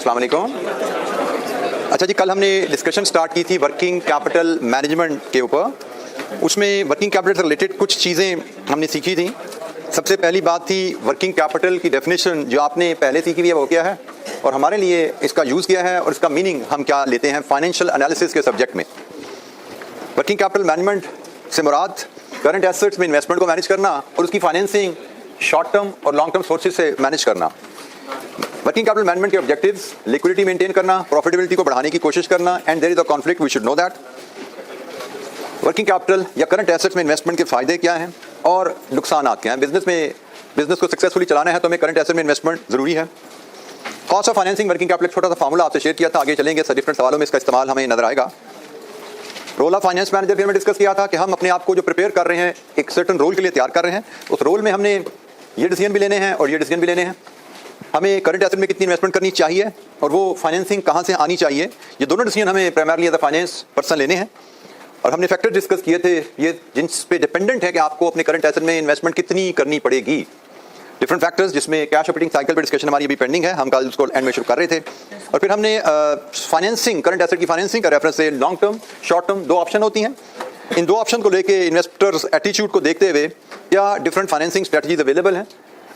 अस्सलाम वालेकुम। अच्छा जी, कल हमने डिस्कशन स्टार्ट की थी वर्किंग कैपिटल मैनेजमेंट के ऊपर। उसमें वर्किंग कैपिटल से रिलेटेड कुछ चीज़ें हमने सीखी थी। सबसे पहली बात थी वर्किंग कैपिटल की डेफिनेशन जो आपने पहले सीखी हुई है वो क्या है और हमारे लिए इसका यूज़ क्या है और इसका मीनिंग हम क्या लेते हैं फाइनेंशियल एनालिसिस के सब्जेक्ट में। वर्किंग कैपिटल मैनेजमेंट से मुराद करंट एसेट्स में इन्वेस्टमेंट को मैनेज करना और उसकी फाइनेंसिंग शॉर्ट टर्म और लॉन्ग टर्म सोर्सेज से मैनेज करना। वर्किंग कैपिटल मैनेजमेंट के ऑब्जेक्टिव्स लिक्विडिटी मेंटेन करना, प्रॉफिटेबिलिटी को बढ़ाने की कोशिश करना and there is a conflict we should know that. Working capital या करंट एसेट्स में इन्वेस्टमेंट के फायदे क्या हैं और नुकसान क्या हैं। बिजनेस को सक्सेसफुली चलाना है तो हमें करंट एसेट में इन्वेस्टमेंट जरूरी है। Cost of financing working capital छोटा सा फार्मूला आपसे शेयर किया था, आगे चलेंगे डिफरेंट सवालों में इसका इस्तेमाल हमें नजर आएगा। रोल ऑफ फाइनेंस मैनेजर फिर में डिस्कस किया था कि हम अपने आप को जो प्रिपेयर कर रहे हैं एक सर्टेन रोल के लिए तैयार कर रहे हैं, उस रोल में हमने ये डिसीजन भी लेने हैं और ये डिसीजन भी लेने हैं। हमें करंट एसेट में कितनी इन्वेस्टमेंट करनी चाहिए और वो फाइनेंसिंग कहाँ से आनी चाहिए, ये दोनों डिसीजन हमें primarily as a finance person लेने हैं। और हमने फैक्टर डिस्कस किए थे ये जिन पे डिपेंडेंट है कि आपको अपने करंट एसेट में इन्वेस्टमेंट कितनी करनी पड़ेगी। डिफरेंट फैक्टर्स जिसमें कैश ऑपरेटिंग साइकिल पे डिस्कशन हमारी अभी पेंडिंग है, हम कल उसको एंड में शुरू कर रहे थे। और फिर हमने फाइनेंसिंग करंट एसेट की फाइनेंसिंग का रेफरेंस से लॉन्ग टर्म शॉर्ट टर्म दो ऑप्शन होती हैं। इन दो ऑप्शन को लेके इन्वेस्टर्स एटीट्यूड को देखते हुए क्या डिफरेंट फाइनेंसिंग स्ट्रेटजीज अवेलेबल हैं।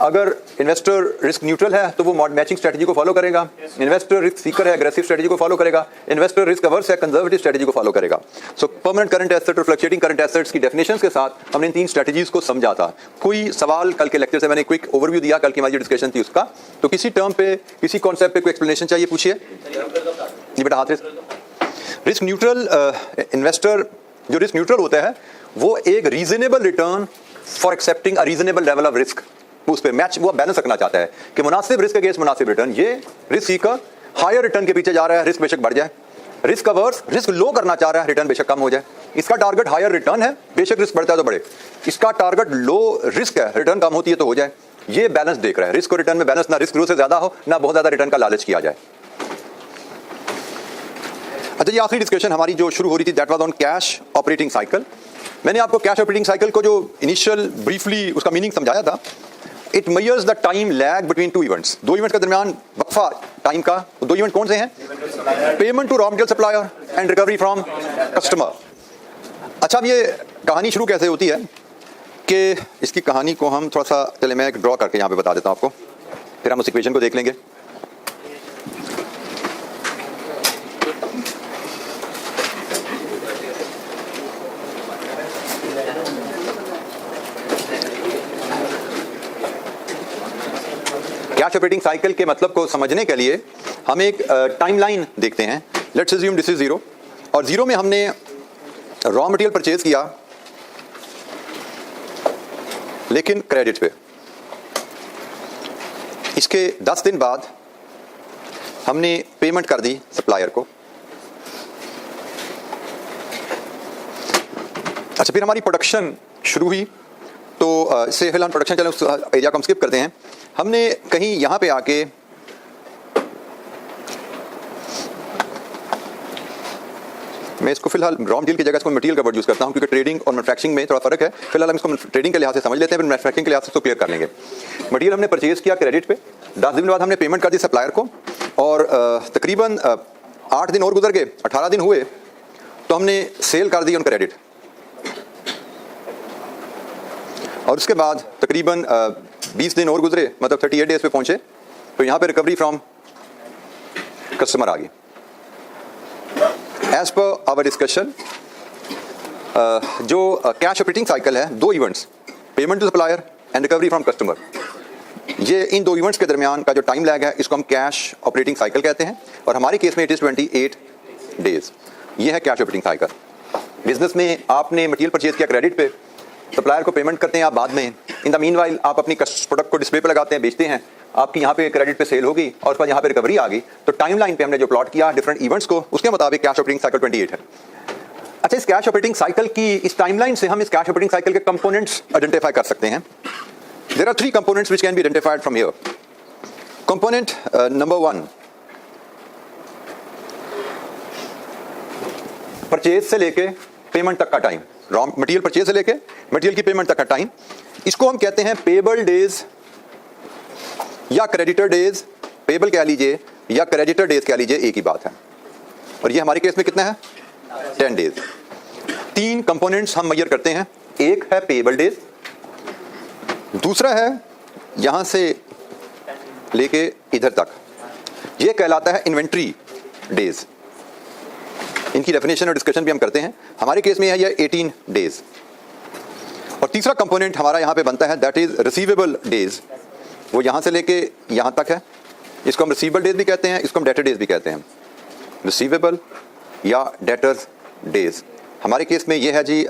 अगर इन्वेस्टर रिस्क न्यूट्रल है तो वो मैचिंग स्ट्रेटजी को फॉलो करेगा, इन्वेस्टर रिस्क सीकर है एग्रेसिव स्ट्रेटजी को फॉलो करेगा, इन्वेस्टर रिस्क अवर्स है कंजर्वेटिव स्ट्रेटजी को फॉलो करेगा। सो परमानेंट करंट एसेट और फ्लक्चुएटिंग करंट एसेट्स की डेफिनेशंस के साथ हमने इन तीन स्ट्रेटजीज को समझा था। कोई सवाल कल के लेक्चर से मैंने क्विक ओवरव्यू दिया, कल की हमारी डिस्कशन थी उसका, तो किसी टर्म पे किसी कॉन्सेप्ट पे कोई एक्सप्लेनेशन चाहिए पूछिए जी बेटा। हाथ रिस्क न्यूट्रल इन्वेस्टर जो रिस्क न्यूट्रल होता है वो एक reasonable return for accepting a reasonable level of risk उस पे मैच वो बैलेंस रखना चाहता है कि मुनासिब रिस्क अगेंस्ट मुनासिब रिटर्न। ये रिस्क सीकर हायर रिटर्न के पीछे जा रहा है, रिस्क बेशक बढ़ जाए। रिस्क अवर्स रिस्क लो करना चाह रहा है, रिटर्न बेशक कम हो जाए। इसका टारगेट हायर रिटर्न है, बेशक रिस्क बढ़ता है तो बढ़े। इसका टारगेट लो रिस्क है, रिटर्न कम होती है तो हो जाए। ये बैलेंस देख रहा है, रिस्क और रिटर्न में बैलेंस, ना रिस्क ग्रोथ से ज्यादा हो ना बहुत ज्यादा रिटर्न का लालच किया जाए। अच्छा, ये आखिरी डिस्कशन हमारी जो शुरू हो रही थी that was on cash operating cycle. मैंने आपको कैश ऑपरेटिंग साइकिल को जो इनिशियल ब्रीफली उसका मीनिंग समझाया था। It measures the time lag between two events, दो इवेंट्स के दरमियान वक्फा टाइम का। दो इवेंट कौन से हैं? Payment to raw material supplier and recovery from customer. अच्छा, अब ये कहानी शुरू कैसे होती है कि इसकी कहानी को हम थोड़ा सा चले मैं एक ड्रॉ करके यहाँ पे बता देता हूँ आपको, फिर हम उस इक्वेशन को देख लेंगे। कैश ऑपरेटिंग साइकिल के मतलब को समझने के लिए हम एक टाइमलाइन देखते हैं। Let's assume this is zero और जीरो में हमने रॉ मटेरियल परचेज किया लेकिन क्रेडिट पे। इसके 10 दिन बाद हमने पेमेंट कर दी सप्लायर को। अच्छा, फिर हमारी प्रोडक्शन शुरू हुई तो इससे फिलहाल प्रोडक्शन चले उस एरिया को हम स्किप करते हैं। हमने कहीं यहाँ पे आके मैं इसको फिलहाल रॉ मटेरियल की जगह इसको मटेरियल का वर्ड यूज करता हूँ क्योंकि ट्रेडिंग और मैन्युफैक्चरिंग में थोड़ा फर्क है। फिलहाल हम इसको ट्रेडिंग के लिहाज से समझ लेते हैं, फिर मैन्युफैक्चरिंग के लिहाज से इसको क्लियर कर लेंगे। मटेरियल हमने परचेज किया क्रेडिट पे, 10 दिन बाद हमने पेमेंट कर दी सप्लायर को और तकरीबन 8 दिन और गुजर गए, 18 दिन हुए तो हमने सेल कर दी ऑन क्रेडिट। और उसके बाद तकरीबन 20 दिन और गुजरे, मतलब 38 डेज पे पहुंचे तो यहाँ पे रिकवरी फ्रॉम कस्टमर आ गई। एज पर आवर डिस्कशन जो कैश ऑपरेटिंग साइकिल है, दो events, payment to supplier and recovery from customer, ये इन दो इवेंट्स के दरमियान का जो टाइम लैग है इसको हम कैश ऑपरेटिंग साइकिल कहते हैं और हमारे केस में इट इज 28 डेज। ये है कैश ऑपरेटिंग साइकिल। बिजनेस में आपने मटेरियल परचेज किया क्रेडिट पे, सप्लायर को पेमेंट करते हैं आप बाद में। इन द मीनवाइल आप अपनी प्रोडक्ट को डिस्प्ले पे लगाते हैं, बेचते हैं, आपकी यहाँ पे क्रेडिट पे सेल होगी और उसके बाद यहाँ पे रिकवरी आ गई। तो टाइमलाइन पे हमने जो प्लॉट किया डिफरेंट इवेंट्स को, उसके मुताबिक कैश ऑपरेटिंग साइकिल 28 है। अच्छा, इस कैश ऑपरेटिंग साइकिल की इस टाइमलाइन से हम इस कैश ऑपरेटिंग साइकिल के कंपोनेंट्स आइडेंटिफाई कर सकते हैं। There are 3 components which can be identified from here. Component number 1, purchase से लेके पेमेंट तक का टाइम, रॉ मटेरियल परचेज से लेके मटेरियल की पेमेंट तक का टाइम, इसको हम कहते हैं पेबल डेज या क्रेडिटर डेज। पेबल कह लीजिए या क्रेडिटर डेज कह लीजिए, एक ही बात है। और ये हमारे केस में कितना है? 10 डेज। 3 कंपोनेंट्स हम मेजर करते हैं, एक है पेएबल डेज, दूसरा है यहां से लेके इधर तक, ये कहलाता है इन्वेंट्री डेज। इनकी डेफिनेशन और डिस्कशन भी हम करते हैं। हमारे केस में है ये 18 डेज। और तीसरा कंपोनेंट हमारा यहां पे बनता है, दैट इज रिसीवेबल डेज। वो यहां से लेके यहां तक है। इसको हम रिसीवेबल डेज भी कहते हैं, इसको हम डेटर डेज भी कहते हैं। रिसीवेबल या डेटर्स डेज हमारे केस में ये है जी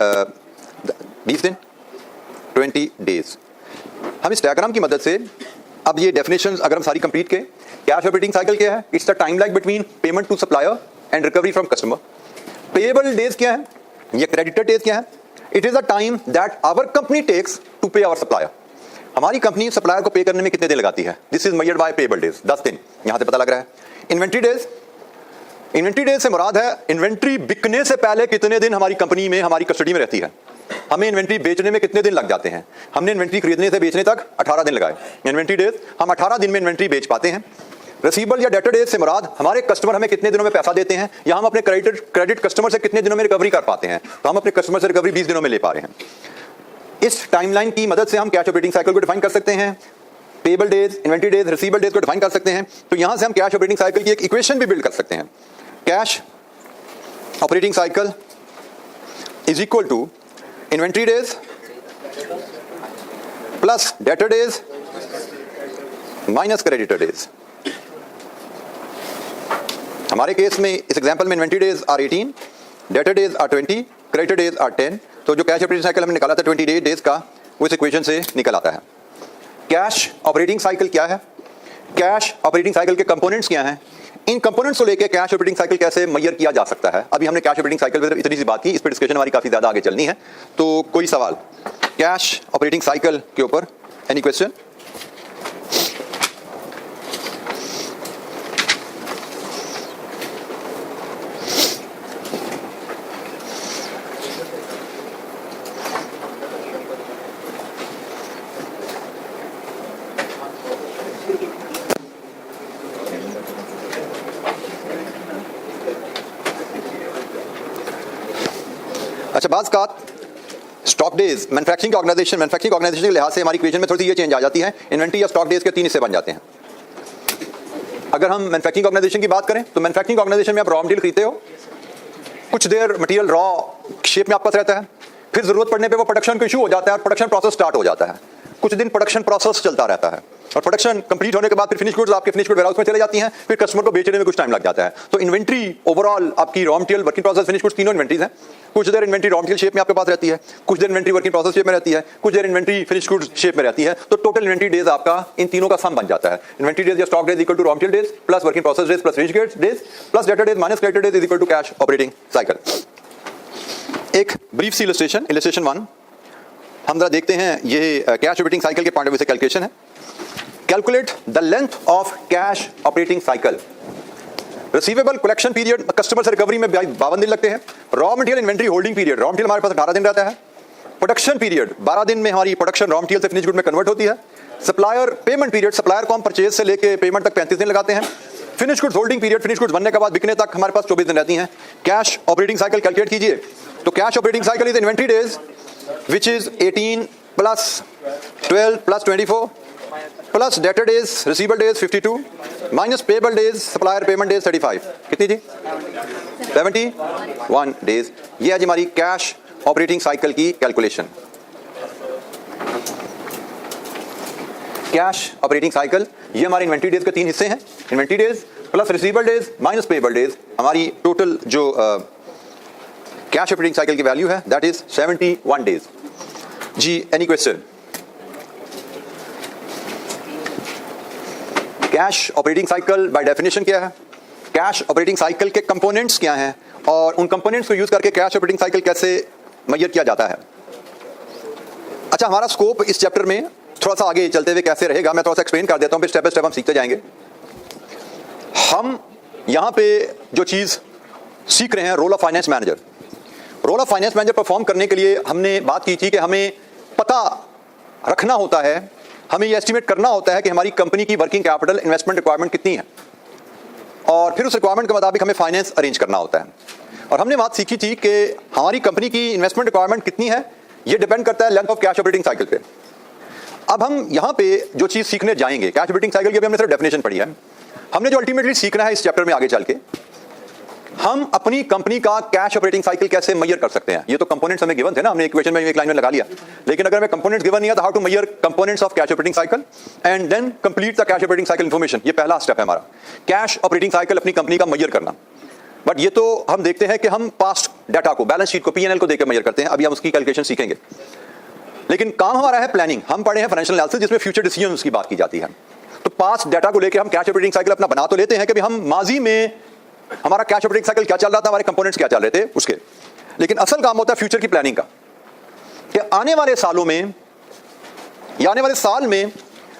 20 दिन, 20 डेज। हम इस डायग्राम की मदद से अब ये डेफिनेशंस अगर हम सारी कंप्लीट के, कैश ऑपरेटिंग साइकिल क्या है? It's the time lag between payment to supplier and recovery from customer. Payable days क्या है? ये क्रेडिटर डेज क्या है? It is the time that our company takes to pay our supplier. हमारी company supplier को pay करने में कितने दिन लगाती है? This is measured by payable days, 10 दिन यहां से पता लग रहा है। इन्वेंट्री डेज, इन्वेंट्री डेज से मुराद है इन्वेंट्री बिकने से पहले कितने दिन हमारी कंपनी में, हमारी कस्टडी में रहती है। हमें इन्वेंट्री बेचने में कितने दिन लग जाते हैं? हमने इन्वेंट्री खरीदने से बेचने तक 18 दिन लगाए। इन्वेंट्री डेज हम 18 दिन में इन्वेंट्री बेच पाते हैं। रिसीवेबल या डेटर डेज से मुराद हमारे कस्टमर हमें कितने दिनों में पैसा देते हैं, या हम अपने क्रेडिट कस्टमर से कितने दिनों में रिकवरी कर पाते हैं। तो हम अपने कस्टमर से रिकवरी 20 दिनों में ले पा रहे हैं। इस टाइमलाइन की मदद से हम कैश ऑपरेटिंग साइकिल को डिफाइन कर सकते हैं। Payable days, inventory days, receivable days को डिफाइन कर सकते हैं। तो यहां से हम कैश ऑपरेटिंग साइकिल की एक इक्वेशन भी बिल्ड कर सकते हैं। Cash operating cycle is equal to inventory days plus debtor days minus creditor days. हमारे केस में इस एग्जांपल में inventory days are 18, debtor days are 20, creditor days are 10। तो जो कैश ऑपरेटिंग साइकिल हमने निकाला था 28 डेज का, वो इस इक्वेशन से निकल आता है। कैश ऑपरेटिंग साइकिल क्या है? कैश ऑपरेटिंग साइकिल के कंपोनेंट्स क्या हैं? इन कंपोनेंट्स को लेकर कैश ऑपरेटिंग साइकिल कैसे मेजर किया जा सकता है? अभी हमने कैश ऑपरेटिंग साइकिल पर इतनी सी बात की, इस पर डिस्कशन हमारी काफी ज्यादा आगे चलनी है। तो कोई सवाल कैश ऑपरेटिंग साइकिल के ऊपर? Any question? अच्छा, बात स्टॉक डेज, मैन्युफैक्चरिंग ऑर्गेनाइजेशन के लिहाज से हमारी इक्वेशन में थोड़ी सी ये चेंज आ जाती है। इन्वेंट्री या स्टॉक डेज के 3 हिस्से बन जाते हैं। अगर हम मैन्युफैक्चरिंग ऑर्गेनाइजेशन की बात करें तो मैन्युफैक्चरिंग ऑर्गेनाइजेशन में आप रॉ मटेरियल खरीदते हो, कुछ देर मटेरियल रॉ शेप में आपके पास रहता है, फिर जरूरत पड़ने पे वो प्रोडक्शन को इशू हो जाता है और प्रोडक्शन प्रोसेस स्टार्ट हो जाता है। कुछ दिन प्रोडक्शन प्रोसेस चलता रहता है और प्रोडक्शन कंप्लीट होने के बाद फिर फिनिश गुड्स आपके फिनिश गुड वेयरहाउस में चले जाती हैं, फिर कस्टमर को बेचने में कुछ टाइम लग जाता है। तो इन्वेंट्री ओवरऑल आपकी raw material, working process, finish goods, तीनों इन्वेंट्रीज हैं। कुछ देर इन्वेंट्री रॉ मटेरियल शेप में आपके पास रहती है, कुछ देर इन्वेंट्री वर्किंग प्रोसेस शेप में रहती है, कुछ देर इन्वेंट्री फिनिश गुड्स शेप में रहती है। तो टोटल इन्वेंट्री डेज आपका इन तीनों का सम बन जाता है। इन्वेंट्री डेज या stock days equal to raw material days plus working process days plus finish goods days plus debtor days minus creditor days is equal to cash operating cycle. एक brief सी illustration 1 हम जरा देखते हैं। ये cash operating cycle के point of view से calculation है। Calculate the length of cash operating cycle. Receivable collection period, customer से रिकवरी में 52 दिन लगते हैं। Raw material inventory holding period, raw material हमारे पास 18 दिन रहता है। प्रोडक्शन पीरियड 12 दिन में हमारी प्रोडक्शन रॉ मटेरियल से फिनिश गुड में कन्वर्ट होती है। सप्लायर पेमेंट पीरियड, सप्लायर को हम परचेज से लेके पेमेंट तक 35 दिन लगाते हैं। Finish goods holding period, finish goods बनने के बाद बिकने तक हमारे पास 24 दिन रहती हैं। कैश ऑपरेटिंग साइकिल कैलकुलेट कीजिए तो cash operating cycle is inventory days which is 18 plus 12 plus 24 plus debtor days, receivable days 52 minus payable days, supplier payment days 35। कितनी जी? 71 days। ये है जी हमारी कैश ऑपरेटिंग साइकिल की कैलकुलेशन। कैश ऑपरेटिंग साइकिल ये हमारे इन्वेंट्री डेज के 3 हिस्से हैं। Inventory days plus receivable days minus payable days. हमारी टोटल जो कैश ऑपरेटिंग साइकिल की वैल्यू है दैट इज 71 डेज। जी any question? Cash operating cycle by definition क्या है? कैश ऑपरेटिंग साइकिल के कंपोनेंट्स क्या हैं और उन कंपोनेंट्स को यूज करके कैश ऑपरेटिंग साइकिल कैसे मेजर किया जाता है? अच्छा, हमारा स्कोप इस चैप्टर में थोड़ा सा आगे चलते हुए कैसे रहेगा मैं थोड़ा सा एक्सप्लेन कर देता हूं, फिर स्टेप बाय स्टेप हम सीखते जाएंगे। हम यहां पे जो चीज सीख रहे हैं, role of finance manager. Role of finance manager perform करने के लिए हमने बात की थी कि हमें पता रखना होता है, हमें ये एस्टिमेट करना होता है कि हमारी कंपनी की वर्किंग कैपिटल इन्वेस्टमेंट रिक्वायरमेंट कितनी है। और फिर उस रिक्वायरमेंट के मुताबिक हमें फाइनेंस अरेंज करना होता है। और हमने बात सीखी थी कि हमारी कंपनी की इन्वेस्टमेंट रिक्वायरमेंट कितनी है, ये डिपेंड करता है length of cash operating cycle पे। अब हम यहाँ पे जो चीज़ सीखने जाएंगे, कैश ऑपरेटिंग साइकिल की भी हमने सिर्फ डेफिनेशन पढ़ी है। हमने जो अल्टीमेटली सीखना है इस चैप्टर में आगे चल के, हम अपनी कंपनी का कैश ऑपरेटिंग साइकिल कैसे मेजर कर सकते हैं। ये तो कंपोनेंट्स हमें गिवन थे ना, हमने इक्वेशन में एक लाइन में लगा लिया, लेकिन अगर हमें कंपोनेंट्स गिवन नहीं है तो how to measure components of cash operating cycle and then complete the cash operating cycle information. ये पहला स्टेप है हमारा, कैश ऑपरेटिंग साइकिल अपनी कंपनी का मेजर करना। बट ये तो हम देखते हैं कि हम पास्ट डाटा को, बैलेंस शीट को, P&L को देकर मेजर करते हैं। अभी हम उसकी कैलकुलेशन सीखेंगे, लेकिन काम हमारा है प्लानिंग। हम पढ़े हैं फाइनेंशियल एनालिसिस जिसमें फ्यूचर डिसीजंस की बात की जाती है। तो पास्ट डाटा को लेकर हम कैश ऑपरेटिंग साइकिल अपना बना तो लेते हैं कि हम माजी में हमारा कैश ऑपरेटिंग साइकिल क्या चल रहा था, हमारे कंपोनेंट्स क्या चल रहे थे उसके, लेकिन असल काम होता है फ्यूचर की प्लानिंग का, कि आने वाले सालों में या आने वाले साल में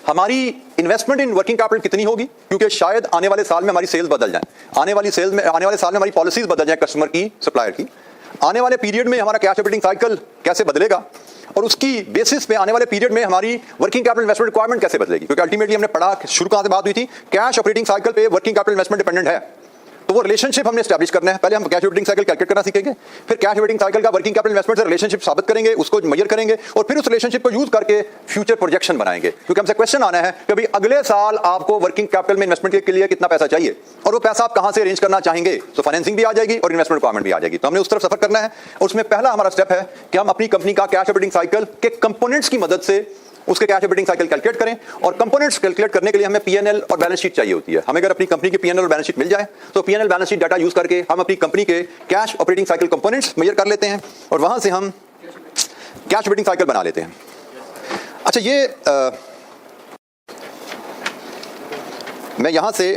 हमारी इन्वेस्टमेंट इन वर्किंग कैपिटल कितनी होगी, क्योंकि शायद आने वाले साल में हमारी सेल्स बदल जाए, आने वाले साल में हमारी पॉलिसीज बदल जाए कस्टमर की, सप्लायर की। आने वाले पीरियड में हमारा कैश ऑपरेटिंग साइकिल कैसे बदलेगा और उसकी बेसिस पे आने वाले पीरियड में हमारी वर्किंग कैपिटल इन्वेस्टमेंट रिक्वायरमेंट कैसे बदलेगी। क्योंकि अल्टीमेटली हमने पढ़ा, शुरू कहां से बात हुई थी, कैश ऑपरेटिंग साइकिल पे वर्किंग कैपिटल इन्वेस्टमेंट डिपेंडेंट है। तो वो रिलेशनशिप हमने एस्टैब्लिश करना है। पहले हम कैश ऑपरेटिंग साइकिल कैलकुलेट करना सीखेंगे, फिर कैश ऑपरेटिंग साइकिल का वर्किंग कैपिटल इन्वेस्टमेंट से रिलेशनशिप साबित करेंगे, उसको मेजर करेंगे और फिर उस रिलेशनशिप को यूज करके फ्यूचर प्रोजेक्शन बनाएंगे। क्योंकि हमसे क्वेश्चन आना है कि भाई अगले साल आपको वर्किंग कैपिटल में इन्वेस्टमेंट के लिए कितना पैसा चाहिए और वो पैसा आप कहां से अरेंज करना चाहेंगे। तो फाइनेंसिंग भी आ जाएगी और इन्वेस्टमेंट रिक्वायरमेंट भी आ जाएगी। तो हमने उस तरफ सफर करना है और उसमें पहला हमारा स्टेप है कि हम अपनी कंपनी का कैश ऑपरेटिंग साइकिल के कंपोनेंट्स की मदद से उसके कैश ऑपरेटिंग साइकिल कैलकुलेट करें। और कंपोनेंट्स कैलकुलेट करने के लिए हमें P&L और बैलेंस शीट चाहिए होती है। हमें अगर अपनी कंपनी की P&L और बैलेंस शीट मिल जाए तो P&L balance sheet data use करके हम अपनी कंपनी के cash operating cycle components measure कर लेते हैं और वहां से हम कैश ऑपरेटिंग साइकिल बना लेते हैं। अच्छा, ये मैं यहां से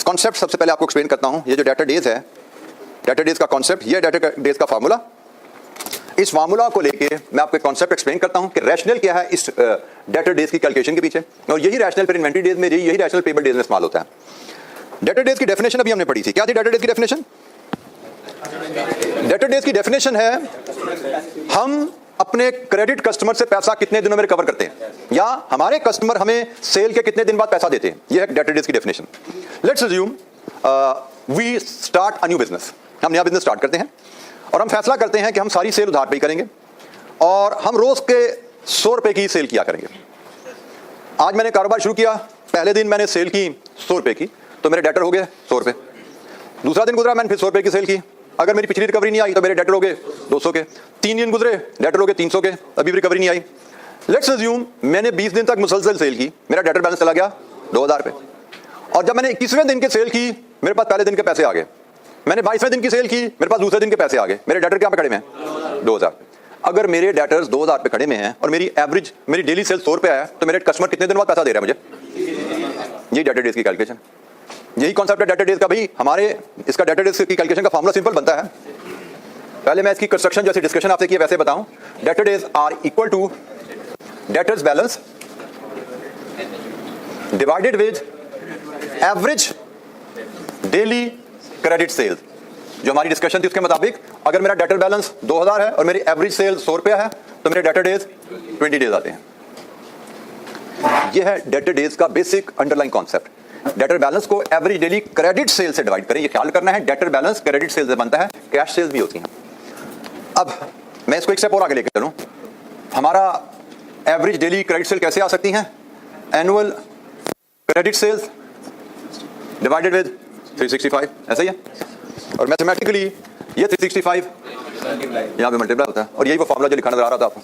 कॉन्सेप्ट सबसे पहले आपको एक्सप्लेन करता हूं। ये जो डाटा डेज है, डाटा डेज का कॉन्सेप्ट, ये डाटा डेज का फार्मूला, इस फार्मूला को लेके मैं आपको कॉन्सेप्ट एक्सप्लेन करता हूं कि रैशनल क्या है इस डेटर डेज की कैलकुलेशन के पीछे, और यही रैशनल फिर इन्वेंटरी डेज में, यही रैशनल पेबल डेज में इस्तेमाल होता है। डेटर डेज की डेफिनेशन अभी हमने पढ़ी थी। क्या थी डेटर डेज की डेफिनेशन? डेटर डेज की डेफिनेशन है हम अपने क्रेडिट कस्टमर से पैसा कितने दिनों में रिकवर करते हैं, या हमारे कस्टमर हमें सेल के कितने दिन बाद पैसा देते हैं। यह है डेटर डेज की definition. Let's assume we start a new business, हम नया बिजनेस स्टार्ट करते हैं और हम फैसला करते हैं कि हम सारी सेल उधार पे ही करेंगे और हम रोज के 100 रुपए की सेल किया करेंगे। आज मैंने कारोबार शुरू किया, पहले दिन मैंने सेल की 100 रुपए की, तो मेरे डेटर हो गए 100 रुपए। दूसरा दिन गुजरा, मैंने फिर 100 रुपए की सेल की, अगर मेरी पिछली रिकवरी नहीं आई तो मेरे डेटर हो गए 200 के। 3 दिन गुजरे, डेटर हो गए 300 के, अभी भी रिकवरी नहीं आई। लेट्स अज्यूम मैंने 20 दिन तक मुसलसल सेल की, मेरा डेटर बैलेंस चला गया 2000 पे, और जब मैंने 21वें दिन के सेल की मेरे पास पहले दिन के पैसे आ गए। मैंने 22वें दिन की सेल की, मेरे पास दूसरे दिन के पैसे आ गए। मेरे डेटर क्या पे खड़े में हैं? 2000। अगर मेरे डेटर्स 2000 पे खड़े में हैं और मेरी एवरेज, मेरी डेली सेल 100 रुपए है, तो मेरे कस्टमर कितने दिन बाद पैसा दे रहा है मुझे? यही डेटर डेज की कैलकुलेशन, यही कॉन्सेप्ट है डेटर डेज का। भाई हमारे इसका डेटर डेज की कैलकुलेशन का फॉर्मूला सिंपल बनता है। पहले मैं इसकी कंस्ट्रक्शन जैसे डिस्कशन आपसे किया वैसे बताऊं। Debtor days are equal to debtors balance divided with average daily credit sales. जो हमारी डिस्कशन थी उसके मुताबिक अगर मेरा डेटर बैलेंस 2000 है और मेरी एवरेज सेल 100 रुपया है तो मेरे डेटर डेज 20 डेज आते हैं। यह है डेटर डेज का basic underline concept. Debtor balance को एवरेज डेली क्रेडिट सेल से डिवाइड करें, ये ख्याल करना है। डेटर बैलेंस क्रेडिट सेल से बनता है, कैश सेल्स भी होती हैं। अब मैं इसको एक स्टेप और आगे लेकर चलूं। हमारा एवरेज डेली क्रेडिट सेल कैसे आ सकती हैं? Annual credit sales divided with 365, ऐसा ही है। और मैथमेटिकली ये 365 यहाँ पे मल्टीप्लाई होता है, और यही वो फॉर्मूला जो लिखा नजर आ रहा था आपको।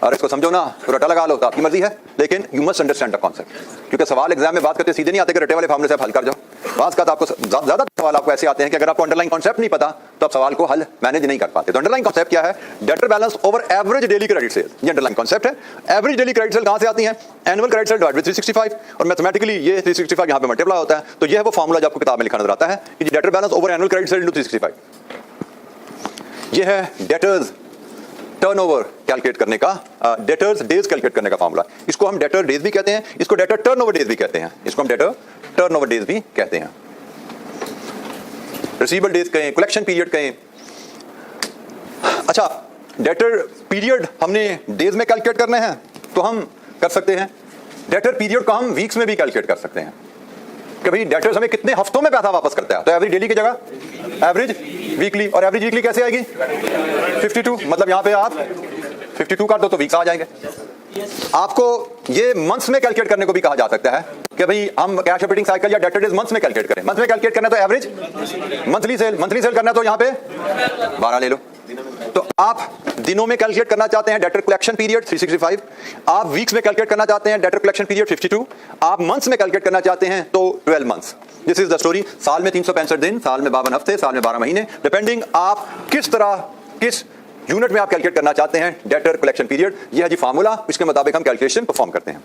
और इसको समझो ना तो रटा लगा लो, तो आपकी मर्जी है, लेकिन you must understand the concept. क्योंकि सवाल एग्जाम में बात करते सीधे नहीं आते कि रटे वाले फॉर्मूले से हल कर जाओ। बात का आपको ज्यादा सवाल आपको ऐसे आते हैं कि अगर आपको अंडरलाइन कॉन्सेप्ट नहीं पता तो आप सवाल को हल मैनेज नहीं कर पाते। तो अंडरलाइन कॉन्सेप्ट क्या है? Debtor balance over average daily credit sale, ये अंडरलाइन कॉन्सेप्ट है। एवरेज डेली क्रेडिट सेल कहां से आती है? Annual credit sale divided by 365, और मैथमेटिकली ये 365 यहां पे मल्टीप्लाई होता है। तो ये है वो फॉर्मूला जो आपको किताब में लिखा नजर आता है कि debtor balance over annual credit sale into 365। ये है डेटर्स टर्नओवर कैलकुलेट करने का, डेटर्स डेज कैलकुलेट करने का फॉर्मूला। इसको हम डेटर डेज भी कहते हैं, इसको डेटर टर्नओवर डेज भी कहते हैं, इसको हम डेटर टर्नओवर डेज भी कहते हैं। रिसीवेबल डेज कहें, कलेक्शन पीरियड कहें। अच्छा, डेटर पीरियड हमने डेज में कैलकुलेट करने हैं तो हम कर सकते हैं। डेटर पीरियड को हम वीक्स में भी कैलकुलेट कर सकते हैं। कि भाई डेटर्स हमें कितने हफ्तों में पैसा वापस करता है, तो एवरेज डेली की जगह एवरेज वीकली, और एवरेज वीकली कैसे आएगी 52, मतलब यहां पे आप 52 कर दो तो वीक्स आ जाएंगे। आपको ये मंथ्स में कैलकुलेट करने को भी कहा जा सकता है कि भाई हम कैश ऑपरेटिंग साइकिल या डेटर डेज मंथ्स में कैलकुलेट करें। मंथ में कैलकुलेट करना तो एवरेज मंथली सेल करना तो यहां पे 12 ले लो। तो आप दिनों में कैलकुलेट करना चाहते हैं डेटर कलेक्शन पीरियड 365, आप वीक्स में कैलकुलेट करना चाहते हैं डेटर कलेक्शन पीरियड 52, आप मंथ्स में कैलकुलेट करना चाहते हैं तो 12 months. This is the story. साल में 365 दिन, साल में 52 हफ्ते, साल में 12 महीने, डिपेंडिंग आप किस तरह किस यूनिट में आप कैलकुलेट करना चाहते हैं डेटर कलेक्शन पीरियड। यह है जी फार्मूला, इसके मुताबिक हम कैलकुलेशन परफॉर्म करते हैं।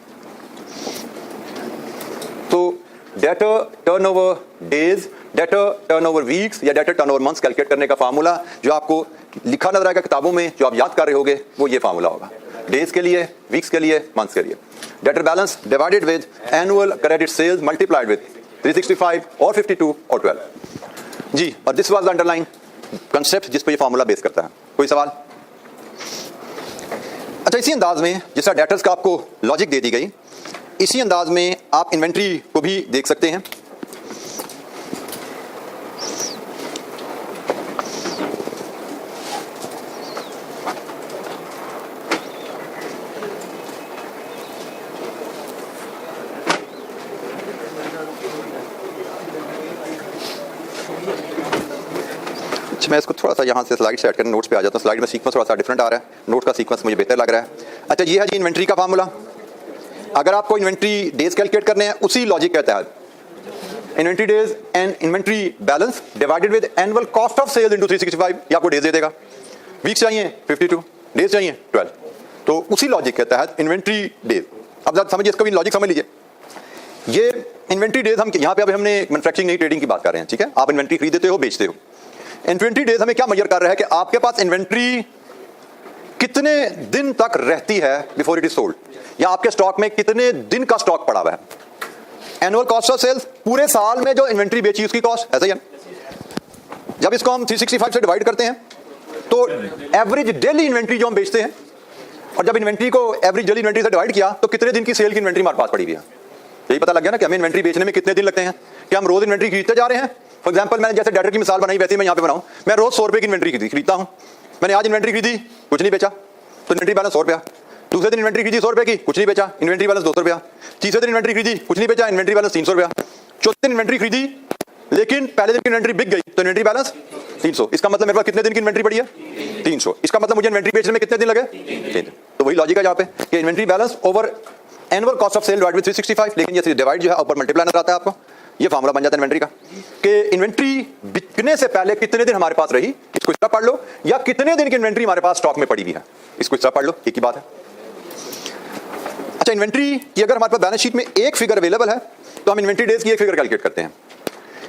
तो debtor turnover days, debtor turnover weeks या डेटर टर्नओवर मंथ्स कैलकुलेट करने का फार्मूला जो आपको लिखा नजर आएगा किताबों में, जो आप याद कर रहे होगे, वो ये फार्मूला होगा। डेज के लिए, वीक्स के लिए, मंथ्स के लिए। Debtor balance divided with annual credit sales multiplied with 365 और 52 और 12 जी। और this was the underline concept जिस पर ये फार्मूला बेस करता है। कोई सवाल? अच्छा, इसी अंदाज में जिस तरह डेटर्स का आपको लॉजिक दे दी गई, इसी अंदाज में आप इन्वेंट्री को भी देख सकते हैं। मैं इसको थोड़ा सा यहाँ से स्लाइड से ऐड करके नोट्स पे आ जाता हूँ। स्लाइड में सीक्वेंस थोड़ा सा डिफरेंट आ रहा है, नोट का सीक्वेंस मुझे बेहतर लग रहा है। अच्छा, ये है जी इन्वेंट्री का फार्मूला। अगर आपको इन्वेंट्री डेज कैलकुलेट करने हैं उसी लॉजिक के तहत, inventory days and inventory balance divided with annual cost of sales into 365, ये आपको डेज दे देगा। वीक्स चाहिए 52, डेज चाहिए 12, तो उसी लॉजिक के तहत इन्वेंट्री डेज। अब जरा समझिए, इसका भी लॉजिक समझ लीजिए। ये इन्वेंट्री डेज हम यहाँ पे अभी हमने मैन्युफैक्चरिंग नहीं ट्रेडिंग की बात कर रहे हैं, ठीक है। आप इन्वेंट्री खरीदते हो, बेचते हो। इन्वेंट्री डेज हमें क्या मेजर कर रहा है कि आपके पास इन्वेंट्री कितने दिन तक रहती है बिफोर इट इज सोल्ड, या आपके स्टॉक में कितने दिन का स्टॉक पड़ा हुआ है। एनुअल कॉस्ट ऑफ सेल्स, पूरे साल में जो इन्वेंट्री बेची उसकी कॉस्ट, ऐसा ही है। जब इसको हम 365 से डिवाइड करते हैं तो एवरेज डेली इन्वेंट्री जो हम बेचते हैं, और जब इन्वेंट्री को एवरेज डेली इन्वेंट्री से डिवाइड किया तो कितने दिन की सेल की इन्वेंट्री हमारे पास पड़ी हुई है। यही पता लग गया ना कि हमें इन्वेंट्री बेचने में कितने दिन लगते हैं। क्या हम रोज इन्वेंट्री खरीदते जा रहे हैं? फॉर एग्जांपल, मैंने जैसे डेटर की मिसाल बनाई वैसे मैं यहाँ पे बनाऊं। मैं रोज 100 रुपए की इन्वेंट्री खरीदता हूँ। मैंने आज इन्वेंट्री खरीदी, कुछ नहीं बेचा, तो इन्वेंट्री बैलेंस 100 रुपया। दूसरे दिन इन्वेंट्री खरीदी 100 रुपए की, कुछ नहीं बेचा, इन्वेंट्री बैलेंस 200 रुपया। तीसरे दिन इन्वेंट्री खरीदी, कुछ नहीं बेचा, इन्वेंट्री बैलेंस 300 रुपया। चौथे दिन इन्वेंट्री खरीदी, लेकिन पहले दिन की इन्वेंट्री बिक गई, तो इन्वेंट्री बैलेंस 300। इसका मतलब मेरे पास कितने दिन की इन्वेंट्री पड़ी है? 300। इसका मतलब मुझे इन्वेंट्री बेचने में कितने दिन लगे? 3 दिन। तो वही लॉजिक है यहाँ पे कि inventory balance over annual cost of sale divide with 365, लेकिन ये डिवाइड जो है ऊपर मल्टीप्लाई नजर आता है आपको। ये फार्मूला बन जाता है इन्वेंट्री का कि इन्वेंट्री बिकने से पहले कितने दिन हमारे पास रही, इसको इतना पढ़ लो, या कितने दिन की इन्वेंट्री हमारे पास स्टॉक में पड़ी हुई है, इसको इतना पढ़ लो, एक ही बात है। अच्छा, इन्वेंट्री की अगर हमारे पास बैलेंस शीट में एक फिगर अवेलेबल है तो हम इन्वेंट्री डेज की एक फिगर कैलकुलेट करते हैं।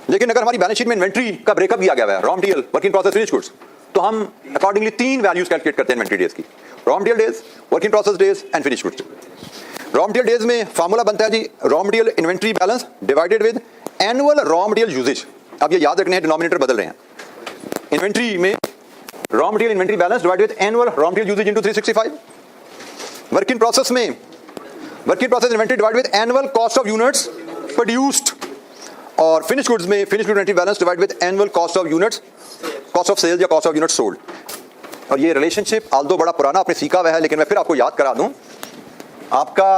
लेकिन अगर हमारी बैलेंस शीट में इन्वेंट्री का ब्रेकअप दिया गया है, raw material, work in process, finished goods, तो हम अकॉर्डिंगली 3 वैल्यूज कैलकुलेट करते हैं इन्वेंट्री डेज की: raw material days, work in process days and finished goods. Raw material days में फार्मूला बनता है जी raw material inventory balance divided with annual raw material usages. अब ये याद रखने हैं, डिनोमिनेटर बदल रहे हैं। इन्वेंट्री में raw material inventory balance divided with annual raw material usages into 365। Work in process में work in process inventory divided with annual cost of units produced, और फिनिश गुड्स में finish good inventory balance divided with annual cost of units, cost of sales या cost of units sold. और ये relationship Aldous बड़ा पुराना आपने सीखा हुआ है, लेकिन मैं फिर आपको याद करा दूं। आपका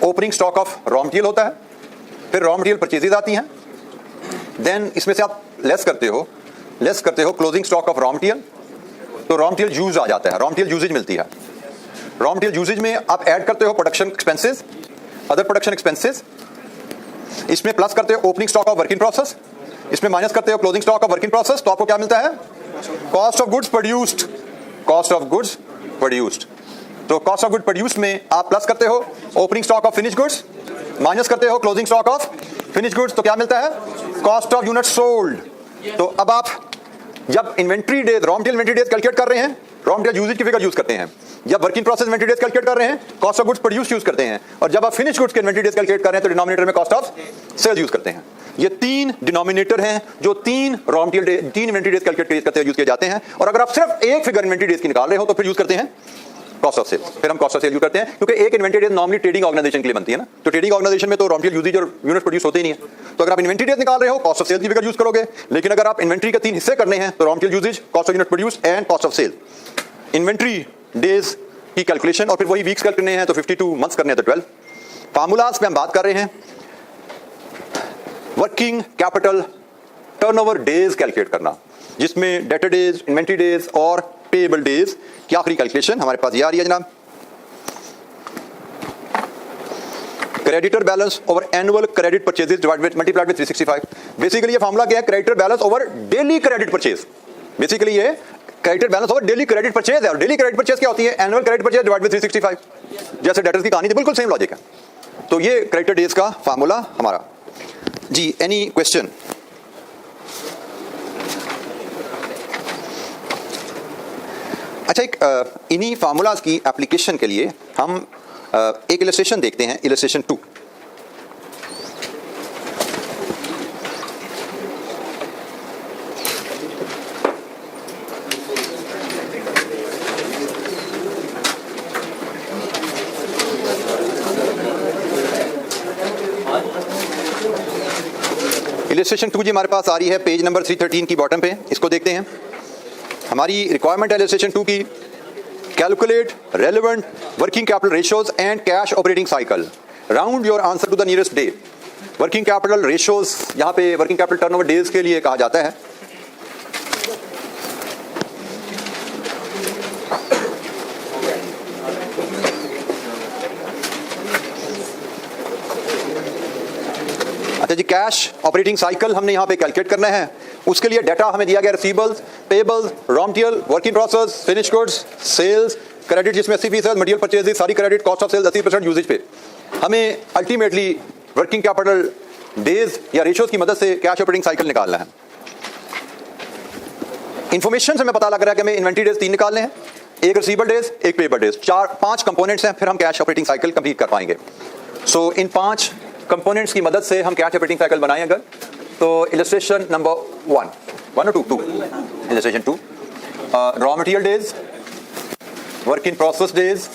opening stock of raw material होता है, फिर रॉ मटेरियल परचेजेज आती हैं, देन इसमें से आप लेस करते हो closing stock of raw material, तो रॉ मटेरियल यूज आ जाता है, रॉ मटेरियल यूजेज मिलती है। रॉ मटेरियल यूजेज में आप ऐड करते हो production expenses, other production expenses, इसमें प्लस करते हो opening stock of work in process, इसमें माइनस करते हो closing stock of work in process, तो आपको क्या मिलता है? Cost of goods produced, cost of goods produced. तो कॉस्ट ऑफ गुड प्रोड्यूस्ड में आप प्लस करते हो opening stock of finish goods, minus करते हो closing stock of finish goods, तो क्या मिलता है? Cost of unit sold. तो अब आप जब inventory days, raw material inventory days calculate कर रहे हैं, रॉ मटेरियल यूजेज की फिगर यूज करते हैं। जब work in process inventory days calculate कर रहे हैं, cost of goods produced use करते हैं। और जब आप फिनिश गुड्स के इन्वेंट्री डेज कैलकुलेट कर रहे हैं तो डिनोमिनेटर में कॉस्ट ऑफ सेल्स यूज करते हैं। ये 3 डिनोमिनेटर हैं जो 3 raw material 3 inventory days calculate करते यूज किए जाते हैं। और अगर आप सिर्फ एक फिगर इन्वेंट्री डेज की निकाल रहे हो तो फिर यूज करते हैं कॉस्ट ऑफ सेल, फिर हम कॉस्ट ऑफ सेल यूज करते हैं, क्योंकि एक inventory days normally trading organisation के लिए बनती है ना, तो ट्रेडिंग ऑर्गेनाइजेशन में तो रॉ मटेरियल यूजेज और यूनिट प्रोड्यूस होते ही नहीं है, तो अगर आप इन्वेंटरी डेज निकाल रहे हो कॉस्ट ऑफ सेल की फिगर यूज करोगे, लेकिन अगर आप इन्वेंटरी के 3 हिस्से करने हैं तो raw material usage, cost of unit produce and cost of sale. Inventory days की कैलकुलेशन और फिर वही वीक्स करने हैं तो 52 मंथ्स करने हैं तो 12। फार्मूलाज पे हम बात कर रहे हैं working capital turnover days calculate करना, जिसमें डेटर डेज, इन्वेंटरी डेज और पेएबल डेज की आखिरी कैलकुलेशन हमारे पास ये आ रही है जनाब। Creditor balance over annual credit purchases divided multiplied with 365। Basically ये फार्मूला क्या है, creditor balance over daily credit purchase. Basically ये creditor balance over daily credit purchase है, और डेली क्रेडिट परचेज क्या होती है, annual credit purchase divide with 365। जैसे डेटर्स की कहानी थी, बिल्कुल सेम लॉजिक है। तो ये क्रेडिटर डेज का फार्मूला हमारा जी। Any question? अच्छा, एक इन्हीं फार्मूलाज की एप्लीकेशन के लिए हम एक इलस्ट्रेशन देखते हैं, इलस्ट्रेशन 2। इलस्ट्रेशन 2 जी हमारे पास आ रही है पेज नंबर 313 की बॉटम पे, इसको देखते हैं। हमारी रिक्वायरमेंट है इलस्ट्रेशन 2 की, calculate relevant working capital ratios and cash operating cycle, round your answer to the nearest day. Working capital ratios यहाँ पे वर्किंग कैपिटल टर्नओवर डेज के लिए कहा जाता है। अच्छा जी, कैश ऑपरेटिंग साइकिल हमने यहाँ पे कैलकुलेट करना है। उसके लिए डाटा हमें दिया गया receivables, payables, raw material, work in process, finish goods, sales, credit जिसमें 80% मटेरियल परचेज, सारी credit, cost of sales 80% usage पे। हमें अल्टीमेटली वर्किंग कैपिटल डेज या रेशियोज की मदद से कैश ऑपरेटिंग साइकिल निकालना है। इंफॉर्मेशन से हमें पता लग रहा है कि हमें इन्वेंटरी डेज 3 निकालने हैं, एक रिसीवेबल डेज, एक पेबल डेज, 4-5 कंपोनेंट्स हैं, फिर हम कैश ऑपरेटिंग साइकिल कंप्लीट कर पाएंगे। सो इन 5 कंपोनेंट्स की मदद से हम कैश ऑपरेटिंग साइकिल बनाएं अगर, तो इलस्ट्रेशन नंबर 1 और 2 illustration 2, raw material days, work in process days,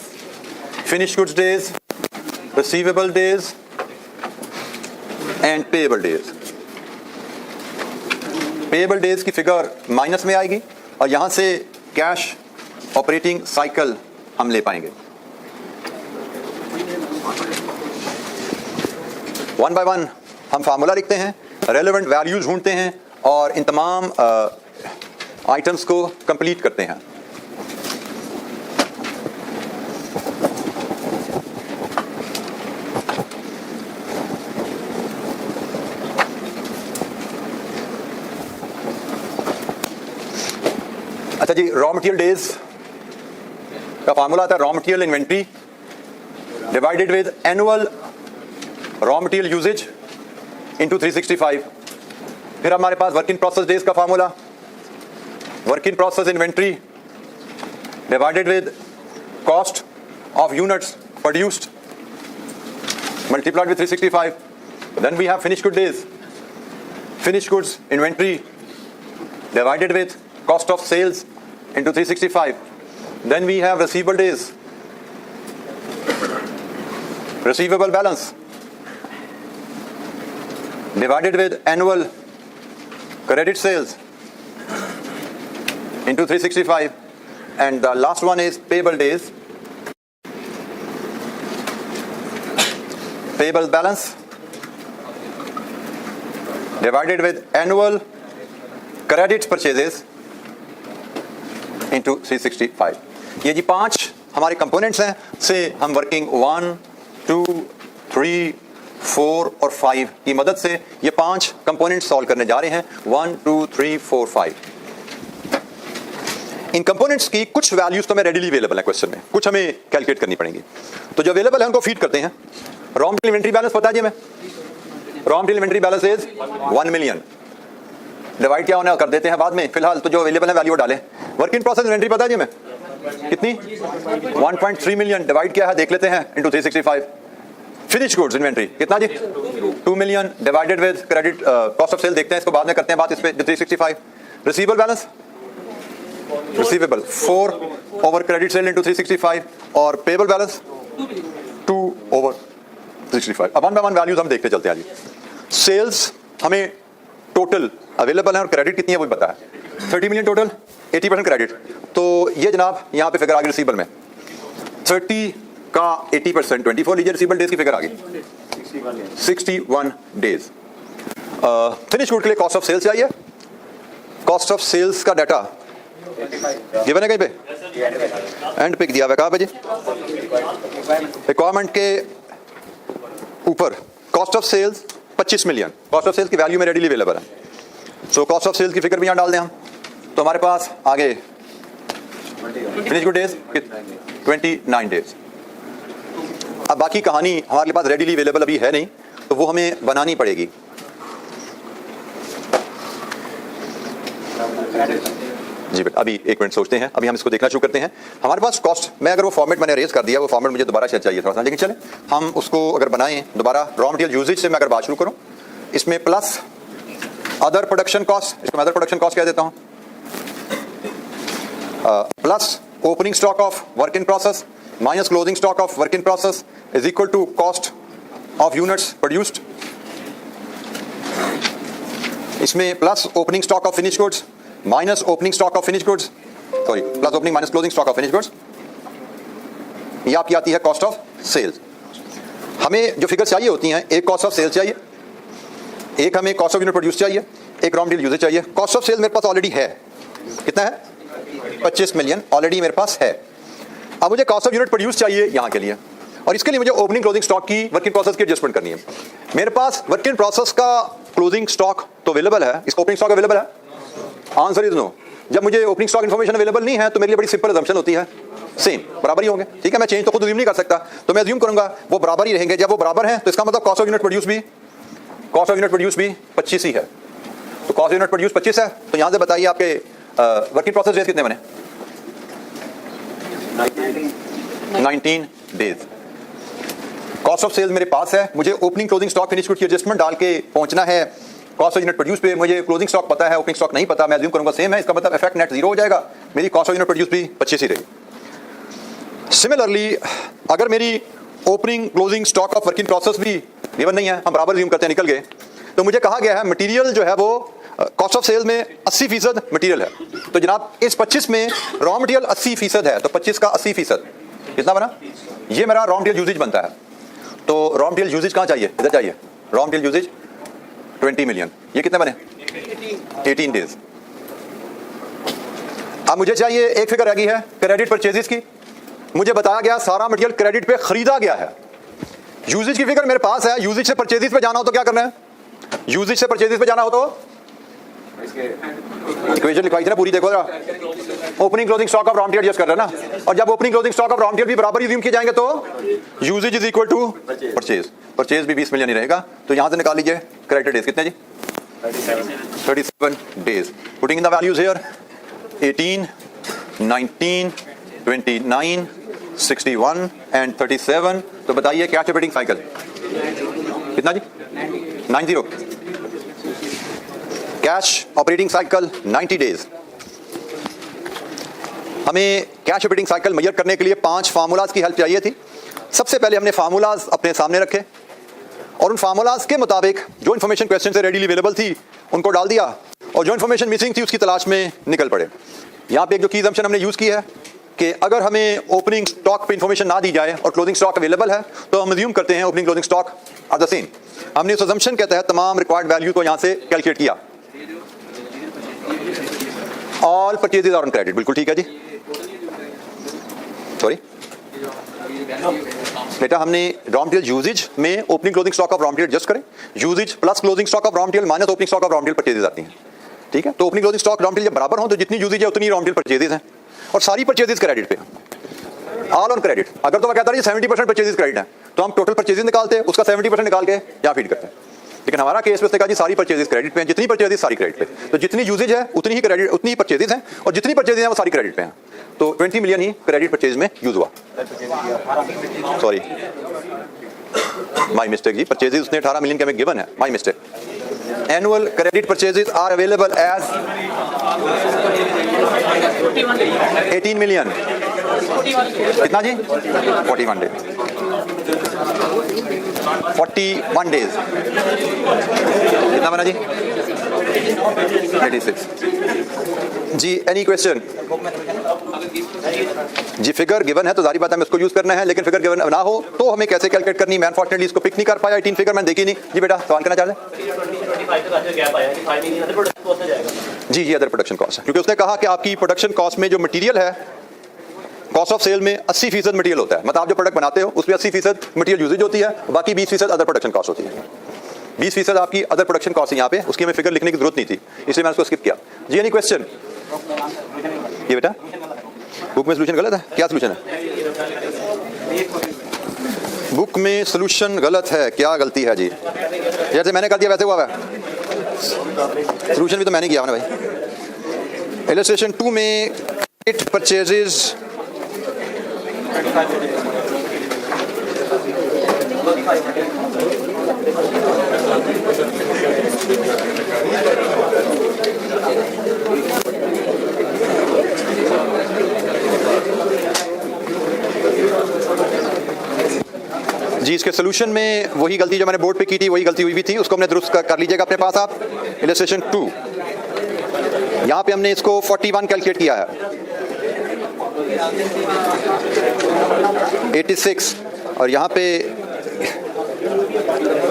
finish goods days, receivable days and payable days. Payable days की फिगर माइनस में आएगी और यहां से कैश ऑपरेटिंग साइकिल हम ले पाएंगे। 1 बाय 1 हम फार्मूला लिखते हैं, रेलेवेंट वैल्यूज ढूंढते हैं और इन तमाम आइटम्स को कंप्लीट करते हैं। अच्छा जी, रॉ मटेरियल डेज का फार्मूला आता है raw material inventory divided with annual raw material usage into 365। फिर हमारे पास वर्क इन प्रोसेस डेज का formula, work in process inventory divided with cost of units produced multiplied with 365। Then we have finish good days, finish goods inventory divided with cost of sales into 365. Then we have receivable days, receivable balance divided with annual credit sales into 365, and the last one is payable days, payable balance divided with annual credit purchases into 365। ये जी 5 हमारे components हैं, से हम working 1, 2, 3, 4 और 5 की मदद से ये 5 कंपोनेंट्स सॉल्व करने जा रहे हैं। 1, 2, 3, 4, 5। इन कंपोनेंट्स की कुछ वैल्यूज तो हमें रेडीली अवेलेबल है क्वेश्चन में, कुछ हमें कैलकुलेट करनी पड़ेंगी। तो जो अवेलेबल है उनको फीड करते हैं। रॉ मटेरियल इन्वेंटरी बैलेंस पता है जी हमें, raw material inventory balance is 1 million. Divide क्या होना कर देते हैं बाद में, फिलहाल तो जो अवेलेबल है वैल्यू डालें। वर्क इन प्रोसेस इन्वेंटरी पता है जी हमें कितनी, 1.3 मिलियन। डिवाइड क्या है देख लेते हैं, इंटू 365। फिनिश गुड्स इन्वेंटरी कितना जी, 2 million divided with credit cost of sale, देखते हैं इसको बाद में करते हैं बात इस पे, 365। Receivable balance receivable 4 over credit sale into 365 और पेबल बैलेंस 2 ओवर 365। अब 1 बाय 1 वैल्यूज हम देखते चलते हैं जी। सेल्स हमें टोटल अवेलेबल है और क्रेडिट कितनी है वो भी पता है। 30 मिलियन टोटल, 80% क्रेडिट। तो ये जनाब यहाँ पे फिगर आ गई रिसीवेबल में 30 का 80% 24 लीजिए, रिसीवेबल डेज की फिगर आ गई 61 डेज। फिनिश गुड के लिए कॉस्ट ऑफ सेल्स चाहिए। कॉस्ट ऑफ सेल्स का डाटा गिवन है कहीं पे, एंड पे दिया हुआ है कहाँ पे जी, रिक्वायरमेंट के ऊपर। Cost of sales 25 million cost of sales की वैल्यू में रेडीली अवेलेबल है। सो कॉस्ट ऑफ सेल्स की फिगर भी यहाँ डाल दें हम, तो हमारे पास आगे फिनिश गुड डेज 29 डेज। अब बाकी कहानी हमारे पास रेडीली अवेलेबल अभी है नहीं, तो वो हमें बनानी पड़ेगी। जी बेटा अभी एक मिनट सोचते हैं, अभी हम इसको देखना शुरू करते हैं। हमारे पास कॉस्ट में अगर वो फॉर्मेट मैंने रेज कर दिया, वो फॉर्मेट मुझे दोबारा चाहिए थोड़ा सा, लेकिन चले हम उसको अगर बनाएं दोबारा। रॉ मटेरियल यूजेज से मैं अगर बात शुरू करूं, इसमें प्लस अदर प्रोडक्शन कॉस्ट, इसको मैं अदर प्रोडक्शन कॉस्ट कह देता हूं, plus opening stock of work in process minus closing stock of work in process is equal to cost of units produced. इसमें plus opening stock of finish goods minus opening stock of finish goods, sorry plus opening minus closing stock of finish goods, ये आपकी आती है cost of sales. हमें जो figure चाहिए होती हैं, एक कॉस्ट ऑफ सेल्स चाहिए, एक हमें कॉस्ट ऑफ यूनिट प्रोड्यूस चाहिए, एक रॉ मटेरियल यूजेज चाहिए। कॉस्ट ऑफ सेल्स मेरे पास ऑलरेडी है, कितना है 25 मिलियन ऑलरेडी मेरे पास है। अब मुझे कॉस्ट ऑफ यूनिट प्रोड्यूस चाहिए यहाँ के लिए, और इसके लिए मुझे ओपनिंग क्लोजिंग स्टॉक की वर्क इन प्रोसेस की एडजस्टमेंट करनी है। मेरे पास वर्क इन प्रोसेस का क्लोजिंग स्टॉक तो अवेलेबल है, इसका ओपनिंग स्टॉक अवेलेबल है, आंसर इज नो। जब मुझे ओपनिंग स्टॉक इन्फॉर्मेशन अवेलेबल नहीं है तो मेरे लिए बड़ी सिंपल अजम्पशन होती है, सेम बराबर ही होंगे। ठीक है, मैं चेंज तो खुद अज्यूम नहीं कर सकता, तो मैं अज्यूम करूंगा वो बराबर ही रहेंगे। जब वो बराबर हैं तो इसका मतलब कॉस्ट ऑफ यूनिट प्रोड्यूस भी 25 ही है। तो कॉस्ट ऑफ यूनिट प्रोड्यूस 25 है, तो यहां से बताइए आपके वर्क इन प्रोसेस डेज कितने बने? 19 डेज। कॉस्ट ऑफ सेल्स मेरे पास है, मुझे opening closing stock finish good की एडजस्टमेंट डाल के पहुंचना है कॉस्ट ऑफ यूनिट प्रोड्यूस पे। मुझे क्लोजिंग स्टॉक पता है, ओपनिंग स्टॉक नहीं पता, मैं अज्यूम करूंगा सेम है, इसका मतलब इफेक्ट नेट 0 हो जाएगा, मेरी कॉस्ट ऑफ यूनिट प्रोड्यूस भी 25 ही रहेगी। सिमिलरली अगर मेरी opening closing stock of work in process भी गिवन नहीं है, हम बराबर अज्यूम करते हैं निकल गए, तो मुझे कहा गया है मटेरियल जो है वो कॉस्ट ऑफ सेल्स में 80% मटेरियल है। तो जनाब इस 25 में रॉ मटेरियल 80% है, तो 25 का 80% कितना बना? ये मेरा रॉ मटेरियल यूजेज बनता है। तो रॉ मटेरियल यूजेज कहाँ चाहिए? इधर चाहिए। रॉ मटेरियल यूजेज 20 मिलियन, ये कितने बने? 18 डेज। अब मुझे चाहिए एक फिगर रह गई है क्रेडिट परचेजेस की। मुझे बताया गया सारा मटेरियल क्रेडिट पे खरीदा गया है। यूजेज की फिगर मेरे पास है, यूजेज से परचेजेस पे जाना हो तो क्या करना है? यूजेज से परचेजेस पे जाना हो तो इक्वेशन लिखवाई थी ना पूरी, देखो जरा। Opening closing stock of raw material adjust कर रहे हैं ना, और जब opening closing stock of raw material भी बराबर अज्यूम किए जाएंगे तो usage is equal to purchase. Purchase भी 20 मिलियन ही रहेगा, तो यहां से निकाल लीजिए क्रेडिट डेज कितने जी? 37 days. Putting in the values here 18, 19, 29, 61 and 37। तो बताइए कैश ऑपरेटिंग साइकिल कितना जी? 90। Cash operating cycle 90 days. हमें कैश ऑपरेटिंग साइकिल मेजर करने के लिए 5 फार्मूलाज की हेल्प चाहिए थी। सबसे पहले हमने फार्मूलाज अपने सामने रखे और उन फार्मूलाज के मुताबिक जो इन्फॉर्मेशन क्वेश्चन से रेडीली अवेलेबल थी उनको डाल दिया, और जो इन्फॉर्मेशन मिसिंग थी उसकी तलाश में निकल पड़े। यहाँ पे एक जो की असम्पशन हमने यूज की है कि अगर हमें ओपनिंग स्टॉक पे इन्फॉर्मेशन ना दी जाए और क्लोजिंग स्टॉक अवेलेबल है तो हम अज्यूम करते हैं opening closing stock are the same. हमने उस असम्पशन के तहत तमाम रिक्वायर्ड वैल्यू को यहाँ से कैलकुलेट किया। All purchases are on credit, बिल्कुल ठीक है जी। सॉरी बेटा, हमने रॉ मटेरियल यूजेज में opening closing stock of raw material adjust करें। Usages plus closing stock of raw material minus opening stock of raw material purchases आती हैं। ठीक है, तो opening closing stock raw material जब बराबर हो तो जितनी यूजेज है उतनी रॉ मटेरियल परचेजेज हैं, और सारी परचेजेज क्रेडिट पे, ऑल ऑन क्रेडिट। अगर तो मैं कहता हूं 70% परचेजेज क्रेडिट है तो हम टोटल परचेजेज निकालते हैं, उसका 70% निकाल के यहाँ फीड करते हैं। लेकिन हमारा केस में कहा जी सारी परचेजेज क्रेडिट पे हैं, जितनी परचेजेज सारी क्रेडिट पे, तो जितनी यूजेज है उतनी ही क्रेडिट, उतनी ही परचेजेज हैं, और जितनी परचेजेज हैं वो सारी क्रेडिट पे हैं। तो 20 मिलियन ही क्रेडिट परचेज में यूज हुआ। सॉरी माई मिस्टेक जी, परचेजेज उसने 18 मिलियन के हमें गिवन है, my mistake. annual credit purchases are available as 18 million. कितना जी? 41 days. 41 days. कितना बना जी? 86. जी, एनी क्वेश्चन? जी, फिगर गिवन है तो जारी बात है हमें उसको यूज करना है, लेकिन फिगर गिवन ना हो तो हमें कैसे कैलकुलेट करनी? मैं अनफॉर्चुनेटली इसको पिक नहीं कर पाया, 18 फिगर मैंने देखी नहीं। जी बेटा, सवाल करना चाह रहे? जी, ये अदर प्रोडक्शन कॉस्ट है, क्योंकि उसने कहा कि आपकी प्रोडक्शन कॉस्ट में जो मटेरियल है, कॉस्ट ऑफ सेल में 80% मटेरियल होता है। मतलब आप जो प्रोडक्ट बनाते हो उसमें 80% मटेरियल यूजेज होती है, बाकी 20% अदर प्रोडक्शन कॉस्ट होती है। 20% आपकी अदर प्रोडक्शन कॉस्ट है यहाँ पे, उसकी हमें फिगर लिखने की जरूरत नहीं थी, इसलिए मैंने उसको स्किप किया। जी, एनी क्वेश्चन? ये बेटा बुक में सोल्यूशन गलत है, क्या सोल्यूशन है? बुक में सोल्यूशन गलत है, क्या गलती है जी? जैसे मैंने कर दिया वैसे हुआ है, सोल्यूशन भी तो मैंने किया ना भाई। इलस्ट्रेशन 2 में क्रेडिट परचेजेस जी, इसके सोल्यूशन में वही गलती जो मैंने बोर्ड पे की थी वही गलती हुई भी थी, उसको हमने दुरुस्त कर लीजिएगा अपने पास आप। इलस्ट्रेशन 2 यहाँ पे हमने इसको 41 कैलकुलेट किया है, 86 और यहाँ पे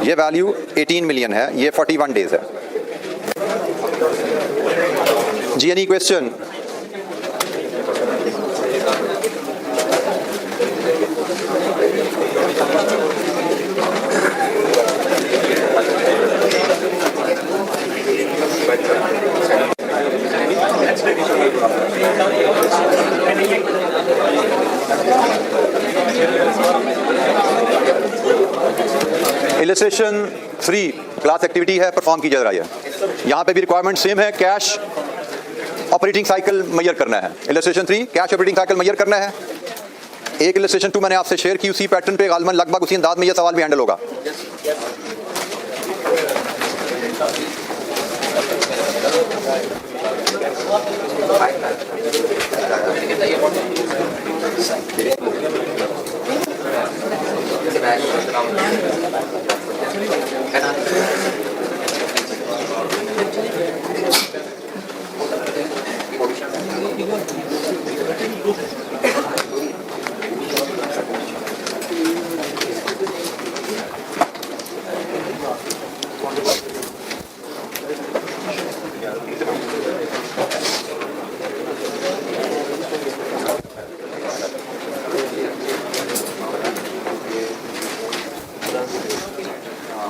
ये वैल्यू 18 मिलियन है, ये 41 डेज है। जी, any question? Illustration 3 class activity है, परफॉर्म की जा रही है। यहाँ पे भी रिक्वायरमेंट सेम है, कैश ऑपरेटिंग साइकिल मेजर करना है। Illustration 3 cash operating cycle measure करना है। एक इलस्ट्रेशन 2 मैंने आपसे शेयर की, उसी पैटर्न पे गालमन लगभग उसी अंदाज में ये सवाल भी हैंडल होगा।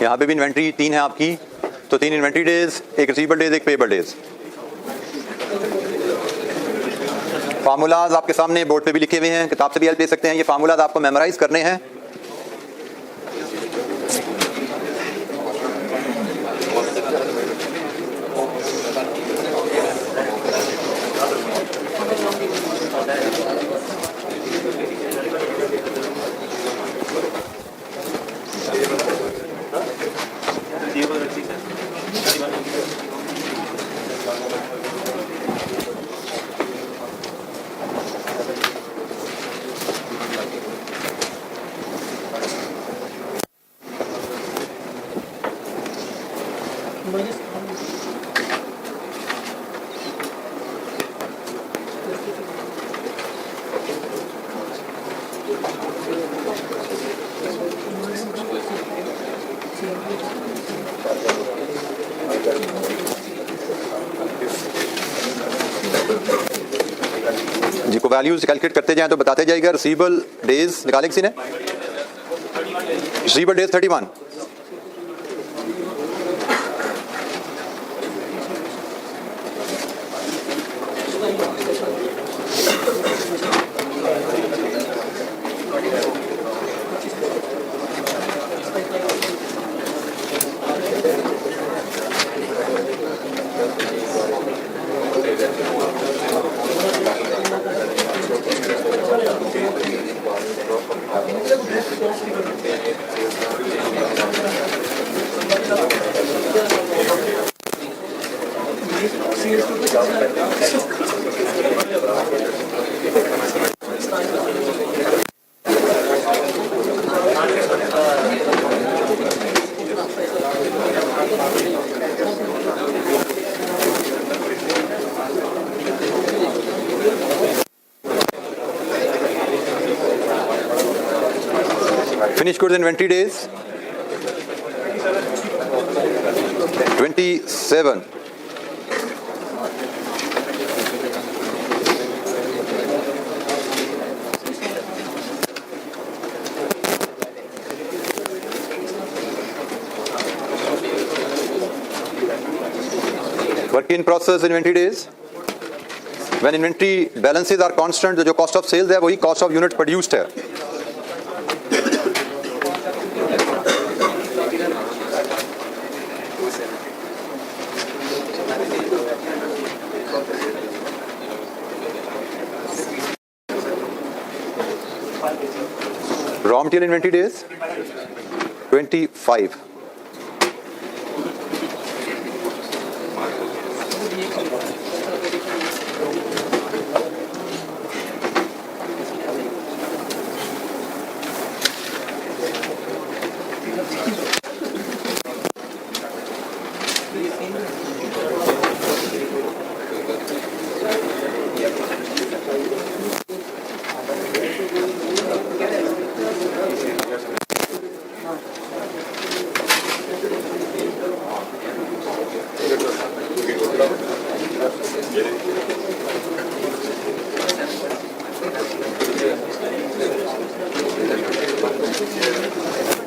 यहाँ पे भी इन्वेंट्री 3 है आपकी, तो 3 इन्वेंट्री डेज, एक रिसीवेबल डेज, एक पेएबल डेज। फार्मूलाज आपके सामने बोर्ड पे भी लिखे हुए हैं, किताब से भी हेल्प ले सकते हैं। ये फार्मूलाज आपको मेमोराइज करने हैं। जी को वैल्यूज कैलकुलेट करते जाएं तो बताते जाएगा। रिसीवेबल डेज निकाले किसी ने? Receivable days 31, Finished goods inventory days 27. Work in process inventory days. When inventory balances are constant, तो जो cost of sales है वही cost of unit produced है. Raw material inventory days 25.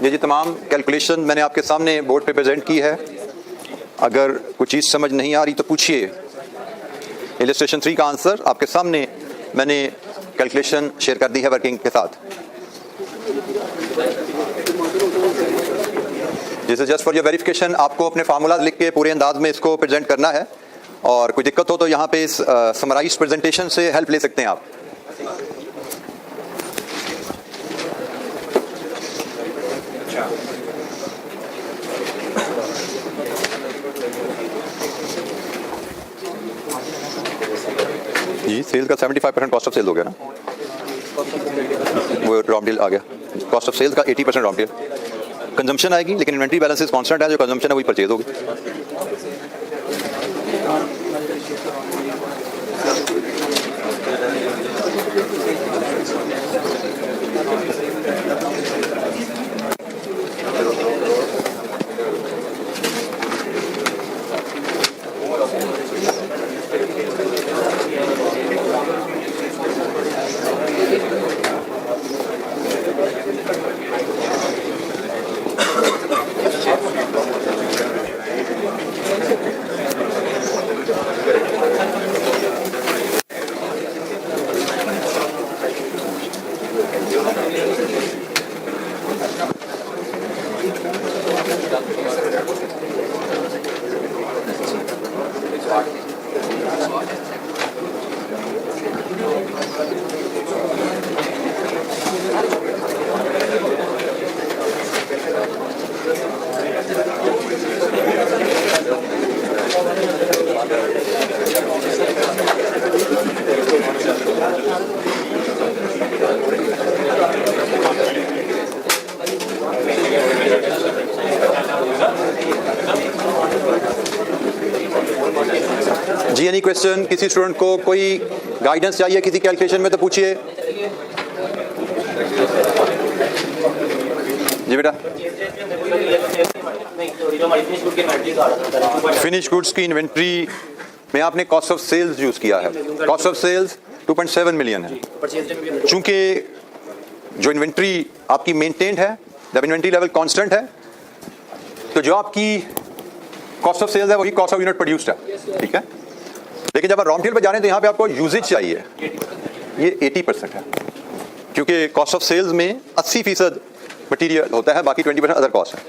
ये जी तमाम कैलकुलेशन मैंने आपके सामने बोर्ड पे प्रेजेंट की है. अगर कुछ चीज़ समझ नहीं आ रही तो पूछिए. इलस्ट्रेशन 3 का आंसर आपके सामने मैंने कैलकुलेशन शेयर कर दी है वर्किंग के साथ. This is just for your verification. आपको अपने फार्मूलाज लिख के पूरे अंदाज में इसको प्रेजेंट करना है, और कोई दिक्कत हो तो यहाँ पे इस समराइज्ड प्रेजेंटेशन से हेल्प ले सकते हैं आप. जी सेल का 75% कॉस्ट ऑफ सेल हो गया ना, वो रॉ मटेरियल आ गया. कॉस्ट ऑफ सेल्स का 80% रॉ मटेरियल. कंजम्पशन आएगी लेकिन इन्वेंट्री बैलेंसेस कांस्टेंट है, जो कंजम्पशन है वही परचेज होगी. जी एनी क्वेश्चन? किसी स्टूडेंट को कोई गाइडेंस चाहिए किसी कैलकुलेशन में तो पूछिए. जी बेटा. फिनिश गुड्स की इन्वेंट्री में आपने कॉस्ट ऑफ सेल्स यूज किया है. कॉस्ट ऑफ सेल्स 2.7 मिलियन है. चूंकि जो इन्वेंट्री आपकी मेंटेन्ड है, जब इन्वेंट्री लेवल कांस्टेंट है, तो जो आपकी कॉस्ट ऑफ सेल्स है वही कॉस्ट ऑफ यूनिट प्रोड्यूस्ड है. ठीक है. लेकिन जब आप रॉ मटेरियल पर जाने तो यहाँ पे आपको यूजेज चाहिए, ये 80% है, क्योंकि कॉस्ट ऑफ सेल्स में 80% मटेरियल होता है, बाकी 20% अदर कॉस्ट है.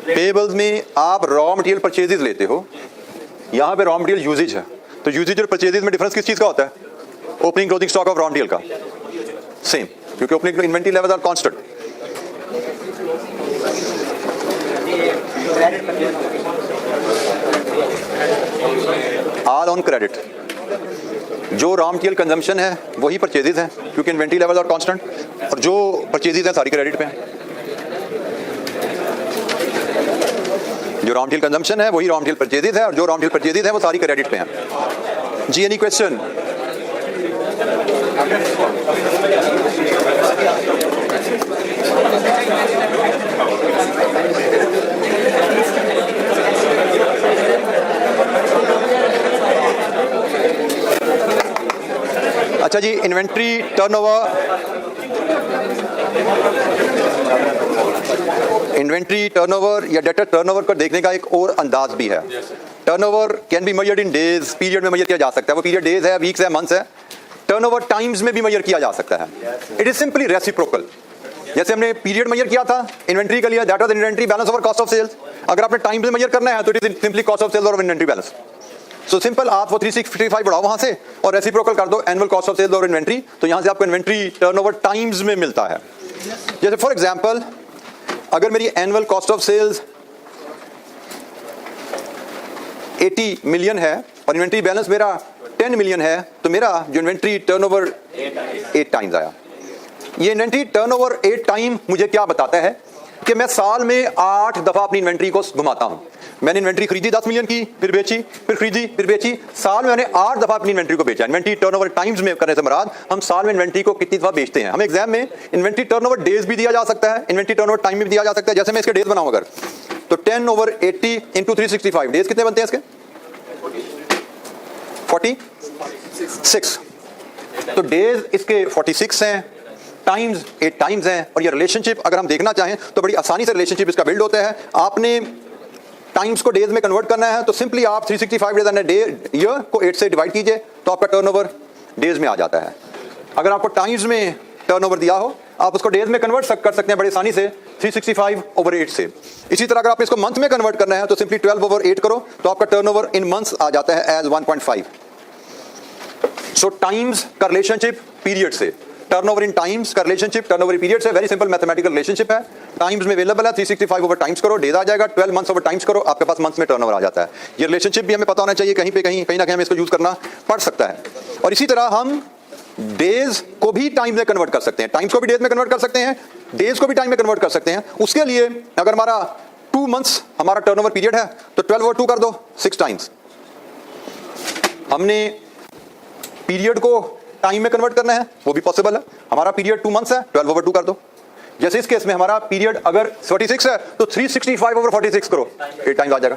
पेबल्स में आप रॉ मटेरियल परचेजेस लेते हो, यहाँ पे रॉ मटेरियल यूजेज है, तो यूजेज और परचेजेस में डिफरेंस किस चीज़ का होता है? Opening closing stock of raw material का सेम, क्योंकि opening inventory level are constant. All on credit. जो रॉ मटेरियल कंजम्पशन है वही परचेजेज हैं, क्योंकि इन्वेंट्री लेवल और कांस्टेंट, और जो परचेजेज हैं सारी क्रेडिट पे हैं। जो रॉ मटेरियल कंजम्पशन है वही रॉ मटेरियल परचेजेज है, और जो रॉ मटेरियल परचेजेज है वो सारी क्रेडिट पे हैं। जी, एनी क्वेश्चन? अच्छा जी, इन्वेंट्री टर्नओवर या डेटर टर्नओवर को देखने का एक और अंदाज भी है। Turnover can be measured in days, period में मेजर किया जा सकता है। वो पीरियड डेज है, वीक्स है, मंथ्स है। टर्नओवर टाइम्स में भी मेजर किया जा सकता है। It is simply reciprocal. जैसे हमने पीरियड मेजर किया था इन्वेंट्री के लिए, that was inventory balance over cost of sales. अगर आपने टाइम में मेजर करना है तो it is simply cost of sales और इन्वेंट्री बैलेंस। सो सिंपल, आप वो 365 बढ़ाओ वहां से और रेसिप्रोकल कर दो एनुअल कॉस्ट ऑफ सेल्स और इन्वेंट्री, तो यहां से आपको इन्वेंट्री टर्नओवर टाइम्स में मिलता है। जैसे फॉर एग्जांपल, अगर मेरी annual cost of sales 80 million है और इन्वेंट्री बैलेंस मेरा 10 मिलियन है, तो मेरा जो इन्वेंट्री टर्नओवर 8 टाइम्स आया। ये इन्वेंट्री टर्नओवर 8 टाइम मुझे क्या बताता है कि मैं साल में 8 दफा अपनी इन्वेंट्री को घुमाता हूं। मैंने इन्वेंट्री खरीदी 10 मिलियन की, फिर बेची, फिर खरीदी, फिर बेची। साल में मैंने 8 दफा अपनी इन्वेंट्री को बेचा। इन्वेंट्री टर्नओवर टाइम्स में करने से मुराद हम साल में इन्वेंट्री को कितनी दफा बेचते हैं। हमें एग्जाम में इन्वेंट्री टर्नओवर डेज भी दिया जा सकता है, इन्वेंट्री टर्नओवर टाइम भी दिया जा सकता है। जैसे मैं इसके डेज बनाऊं अगर, तो 10/80 इंटू 365, डेज कितने बनते हैं इसके? 46। तो डेज इसके 46 हैं, टाइम्स 8 टाइम्स हैं। और ये रिलेशनशिप अगर हम देखना चाहें तो बड़ी आसानी से रिलेशनशिप इसका बिल्ड होता है। आपने टाइम्स को डेज में कन्वर्ट करना है तो सिंपली आप 365 डेज एंड डे ईयर को 8 से डिवाइड कीजिए तो आपका टर्नओवर डेज में आ जाता है। अगर आपको टाइम्स में टर्नओवर दिया हो, आप उसको डेज में कन्वर्ट कर सकते हैं बड़ी आसानी से 365/8 से। इसी तरह अगर आप इसको मंथ में कन्वर्ट करना है तो सिंपली 12/8 करो तो आपका टर्नओवर इन मंथ्स आ जाता है एज 1.5। सो टाइम्स का रिलेशनशिप पीरियड से, टर्नओवर इन टाइम्स का रिलेशनशिप टर्नओवर पीरियड से वेरी सिंपल मैथमेटिकल रिलेशनशिप है। टाइम्स में अवेलेबल है, 365 टाइम्स करो, डेज आ जाएगा। 12 मंथ्स ओवर टाइम्स करो, आपके पास मंथ्स में टर्नओवर आ जाता है। ये रिलेशनशिप भी हमें पता होना चाहिए, कहीं ना कहीं हमें इसको यूज करना पड़ सकता है। और इसी तरह हम डेज को भी टाइम में कन्वर्ट कर सकते हैं, टाइम्स को भी डेज में कन्वर्ट कर सकते हैं, डेज को भी टाइम में कन्वर्ट कर सकते हैं। उसके लिए अगर हमारा 2 मंथ्स हमारा टर्नओवर पीरियड है तो 12/2 कर दो, 6 टाइम्स। हमने पीरियड को टाइम में कन्वर्ट करना है, वो भी पॉसिबल है। हमारा पीरियड 2 मंथ्स है, 12/2 कर दो। जैसे इस केस में हमारा पीरियड अगर 46 है तो 365/46 करो, 8 टाइम्स आ जाएगा।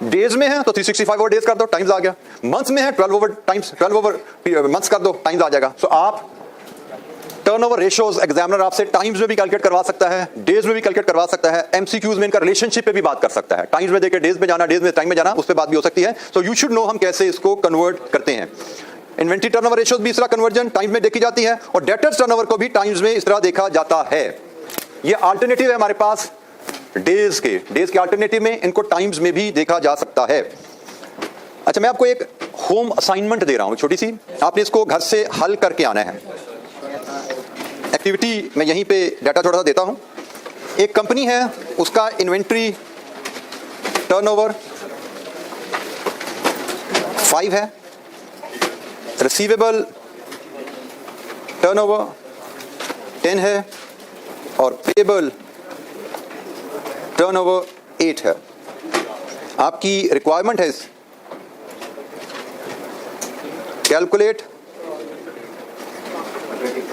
डेज में है तो 365 डेज कर दो, टाइम्स आ गया। मंथ्स में है 12 मंथ्स कर दो, टाइम्स आ जाएगा। सो आप टर्नओवर रेशियोज एग्जामिनर आपसे टाइम्स में भी कैलकुलेट करवा सकता है, डेज में भी कैलकुलेट करवा सकता है, एमसीक्यूज में इनका रिलेशनशिप पे भी बात कर सकता है। टाइम्स में देके डेज में जाना, डेज में टाइम में जाना, उस पर बात भी हो सकती है। सो यू शुड नो हम कैसे इसको कन्वर्ट करते हैं। इन्वेंट्री टर्नओवर रेशियोज भी इस तरह कन्वर्जन टाइम्स में देखी जाती है और डेटर्स टर्नओवर को भी टाइम्स में इस तरह देखा जाता है। ये अल्टरनेटिव है हमारे पास डेज के अल्टरनेटिव में इनको टाइम्स में भी देखा जा सकता है। अच्छा, मैं आपको एक होम असाइनमेंट दे रहा हूं छोटी सी, आपने इसको घर से हल करके आना है। एक्टिविटी मैं यहीं पे डाटा थोड़ा सा देता हूं। एक कंपनी है, उसका इन्वेंट्री टर्नओवर 5 है, रिसीवेबल टर्नओवर 10 है और पेबल टर्नओवर 8 है। आपकी रिक्वायरमेंट है calculate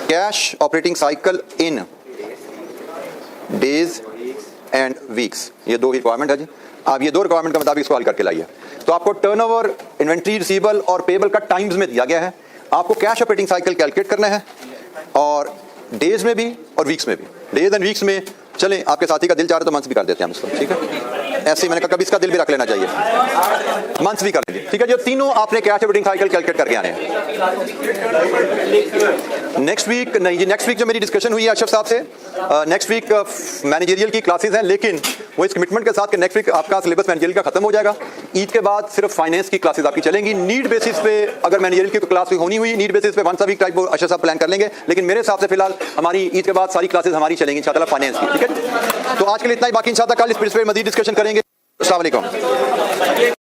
cash operating cycle in days and weeks. ये 2 रिक्वायरमेंट है जी। आप ये 2 रिक्वायरमेंट के मुताबिक इसको हल करके लाइए। तो आपको टर्नओवर, इन्वेंट्री, रिसीवेबल और पेबल का टाइम्स में दिया गया है। आपको कैश ऑपरेटिंग साइकिल कैलकुलेट करना है और डेज में भी और वीक्स में भी। डेज एंड वीक्स में चलें, आपके साथी का दिल चाह रहा है तो मंथ्स भी कर देते हैं हम इसको, ठीक है। ऐसे ही मैंने कहा कभी इसका दिल भी रख लेना चाहिए, मंथ्स भी कर लीजिए, ठीक है। जो तीनों आपने कैश ऑपरेटिंग साइकिल कैलकुलेट करके आने हैं। नेक्स्ट वीक नहीं जी, नेक्स्ट वीक जो मेरी डिस्कशन हुई है अशरफ साहब से, नेक्स्ट वीक मैनेजरियल की क्लासेस हैं, लेकिन वो इस कमिटमेंट के साथ कि नेक्स्ट वीक आपका सिलेबस मैनेजरियल का खत्म हो जाएगा। ईद के बाद सिर्फ फाइनेंस की क्लासेस आपकी चलेंगी। नीड बेसिस पे अगर मैनेजरियल की क्लास होनी हुई, नीड बेसिस पे 1 वीक टाइप अशरफ साहब प्लान कर लेंगे, लेकिन मेरे हिसाब से फिलहाल हमारी ईद के बाद सारी क्लासेस हमारी चलेंगी इंशाअल्लाह फाइनेंस की, ठीक है। तो आज के लिए इतना ही, बाकी इंशाअल्लाह कल इस पर मजीद डिस्कशन करेंगे। अस्सलाम वालेकुम।